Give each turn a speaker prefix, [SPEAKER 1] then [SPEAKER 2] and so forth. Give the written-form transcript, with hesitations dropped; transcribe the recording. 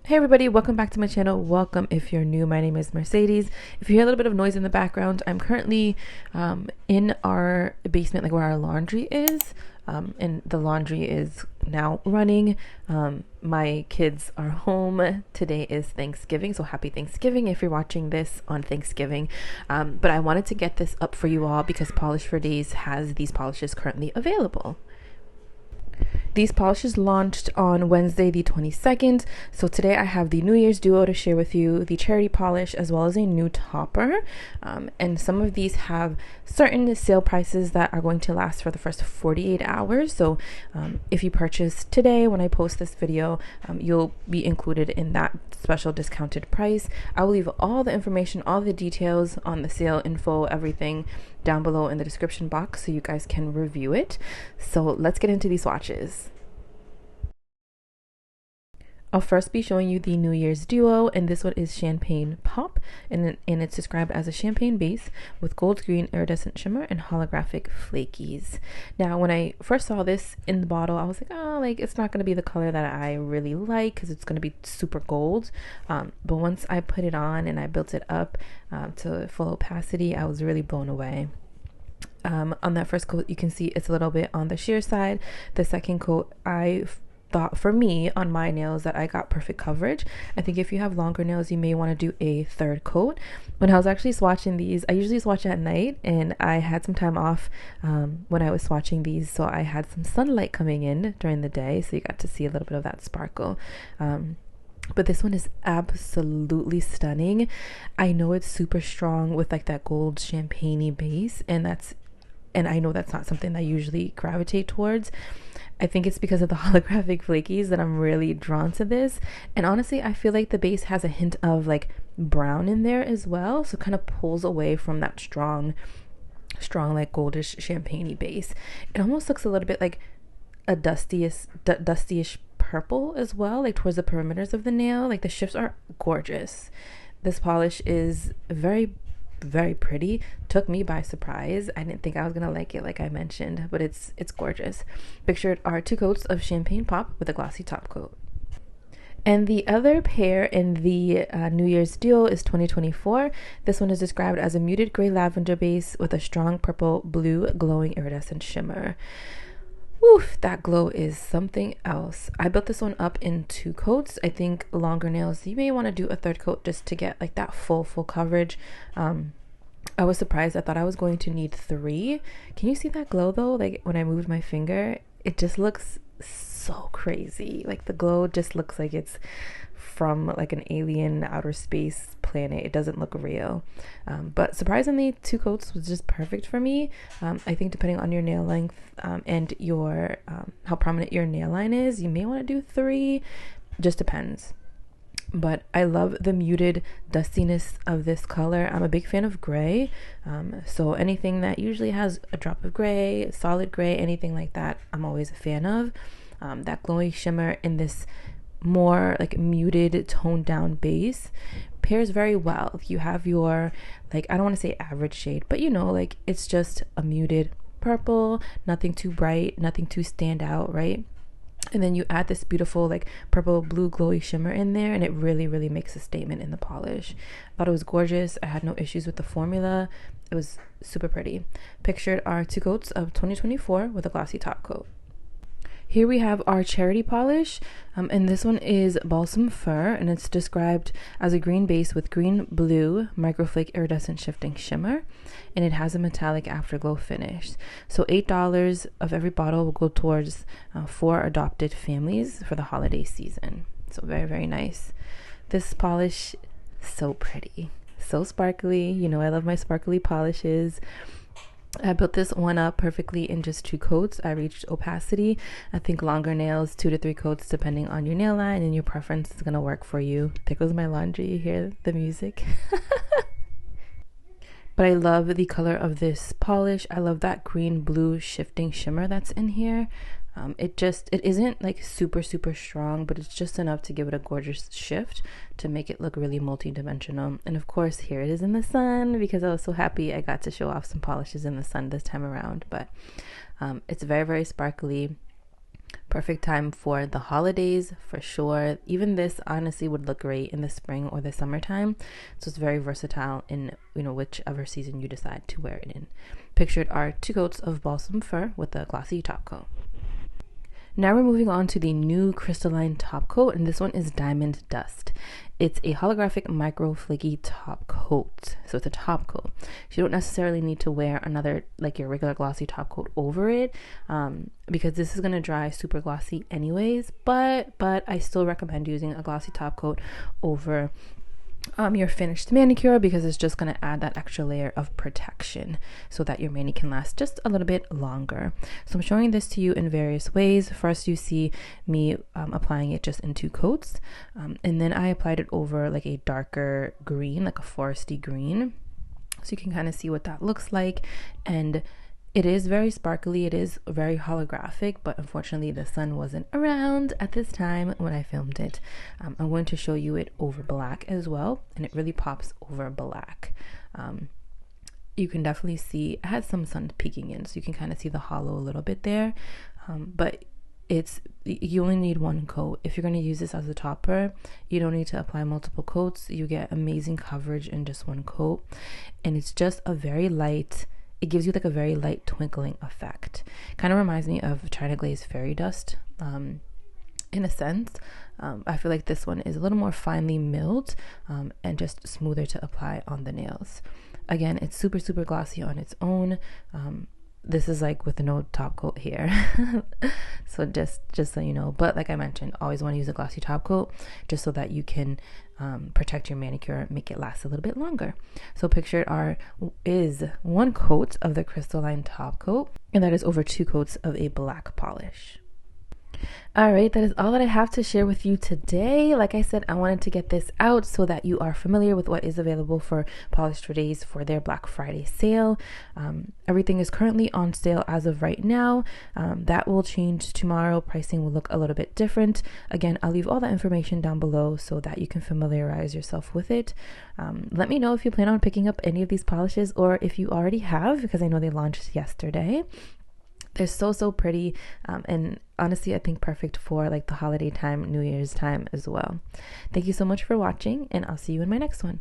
[SPEAKER 1] Hey everybody, welcome back to my channel. Welcome if you're new. My name is Mercedes. If you hear a little bit of noise in the background, I'm currently in our basement, like where our laundry is, and the laundry is now running. My kids are home. Today is Thanksgiving, so happy Thanksgiving if you're watching this on Thanksgiving. But I wanted to get this up for you all because Polish for Days has these polishes currently available. These polishes launched on Wednesday the 22nd, so today I have the New Year's Duo to share with you, the charity polish, as well as a new topper. And some of these have certain sale prices that are going to last for the first 48 hours. So if you purchase today, when I post this video, you'll be included in that special discounted price. I will leave all the information, all the details on the sale info, everything down below in the description box so you guys can review it. So let's get into these swatches. I'll first be showing you the New Year's Duo, and this one is Champagne Pop, and it's described as a champagne base with gold green iridescent shimmer and holographic flakies. Now, when I first saw this in the bottle, I was like, oh, like it's not going to be the color that I really like because it's going to be super gold. But once I put it on and I built it up to full opacity, I was really blown away. On that first coat, you can see it's a little bit on the sheer side. The second coat, I thought for me on my nails that I got perfect coverage. I think if you have longer nails, you may want to do a third coat. When I was actually swatching these, I usually swatch at night, and I had some time off when I was swatching these, so I had some sunlight coming in during the day, so you got to see a little bit of that sparkle. But this one is absolutely stunning. I know it's super strong with like that gold champagne-y base, and I know that's not something that I usually gravitate towards. I think it's because of the holographic flakies that I'm really drawn to this. And honestly, I feel like the base has a hint of like brown in there as well. So it kind of pulls away from that strong like goldish champagne-y base. It almost looks a little bit like a dustyish purple as well, like towards the perimeters of the nail. Like the shifts are gorgeous. This polish is very pretty. Took me by surprise. I didn't think I was gonna like it, like I mentioned, but it's gorgeous. Pictured are 2 coats of champagne pop with a glossy top coat. And the other pair in the New Year's Duo is 2024. This one is described as a muted gray lavender base with a strong purple blue glowing iridescent shimmer. Oof, that glow is something else. I built this one up in 2 coats. I think longer nails, you may want to do a third coat just to get like that full coverage. I was surprised. I thought I was going to need 3. Can you see that glow though? Like when I moved my finger, it just looks so crazy. Like the glow just looks like it's from like an alien outer space planet. It doesn't look real. But surprisingly, 2 coats was just perfect for me. I think depending on your nail length and your how prominent your nail line is, you may want to do 3. Just depends. But I love the muted dustiness of this color. I'm a big fan of gray. So anything that usually has a drop of gray, solid gray, anything like that, I'm always a fan of. That glowing shimmer in this more like muted toned down base pairs very well. If you have your, like, I don't want to say average shade, but you know, like it's just a muted purple, nothing too bright, nothing too stand out, right? And then you add this beautiful like purple blue glowy shimmer in there, and it really makes a statement in the polish. I thought it was gorgeous. I had no issues with the formula. It was super pretty. Pictured are 2 coats of 2024 with a glossy top coat. Here we have our charity polish, and this one is Balsam Fur, and it's described as a green base with green blue microflake iridescent shifting shimmer, and it has a metallic afterglow finish. So $8 of every bottle will go towards 4 adopted families for the holiday season. So very nice. This polish, so pretty, so sparkly. You know I love my sparkly polishes. I built this one up perfectly in just 2 coats. I reached opacity. I think longer nails, 2 to 3 coats, depending on your nail line and your preference, is gonna work for you. There goes my laundry. You hear the music. But I love the color of this polish. I love that green blue shifting shimmer that's in here. It isn't like super strong, but it's just enough to give it a gorgeous shift to make it look really multi-dimensional. And of course, here it is in the sun because I was so happy I got to show off some polishes in the sun this time around. But it's very sparkly, Perfect time for the holidays for sure. Even this honestly would look great in the spring or the summertime. So it's very versatile in, whichever season you decide to wear it in. Pictured are 2 coats of Balsam Fur with a glossy top coat. Now we're moving on to the new crystalline top coat, and this one is Diamond Dust. It's a holographic micro flaky top coat. So it's a top coat. So you don't necessarily need to wear another, like your regular glossy top coat over it, because this is going to dry super glossy anyways, but I still recommend using a glossy top coat over your finished manicure, because it's just going to add that extra layer of protection so that your mani can last just a little bit longer. So I'm showing this to you in various ways. First, you see me applying it just in 2 coats, and then I applied it over like a darker green, like a foresty green, so you can kind of see what that looks like. And it is very sparkly, it is very holographic, but unfortunately the sun wasn't around at this time when I filmed it. I'm going to show you it over black as well, and it really pops over black. You can definitely see it has some sun peeking in, so you can kind of see the hollow a little bit there, but you only need 1 coat. If you're going to use this as a topper, you don't need to apply multiple coats. You get amazing coverage in just 1 coat, and it's just a very light, it gives you like a very light twinkling effect. Kind of reminds me of China Glaze Fairy Dust in a sense. I feel like this one is a little more finely milled and just smoother to apply on the nails. Again, it's super glossy on its own. This is like with no top coat here. So just so you know, but like I mentioned, always want to use a glossy top coat just so that you can protect your manicure, make it last a little bit longer. So pictured is 1 coat of the crystalline top coat, and that is over 2 coats of a black polish. All right, that is all that I have to share with you today. Like I said, I wanted to get this out so that you are familiar with what is available for Polished for Days for their Black Friday sale. Everything is currently on sale as of right now. That will change tomorrow. Pricing will look a little bit different. Again, I'll leave all that information down below so that you can familiarize yourself with it. Let me know if you plan on picking up any of these polishes, or if you already have, because I know they launched yesterday. They're so pretty, and honestly I think perfect for like the holiday time, New Year's time as well. Thank you so much for watching, and I'll see you in my next one.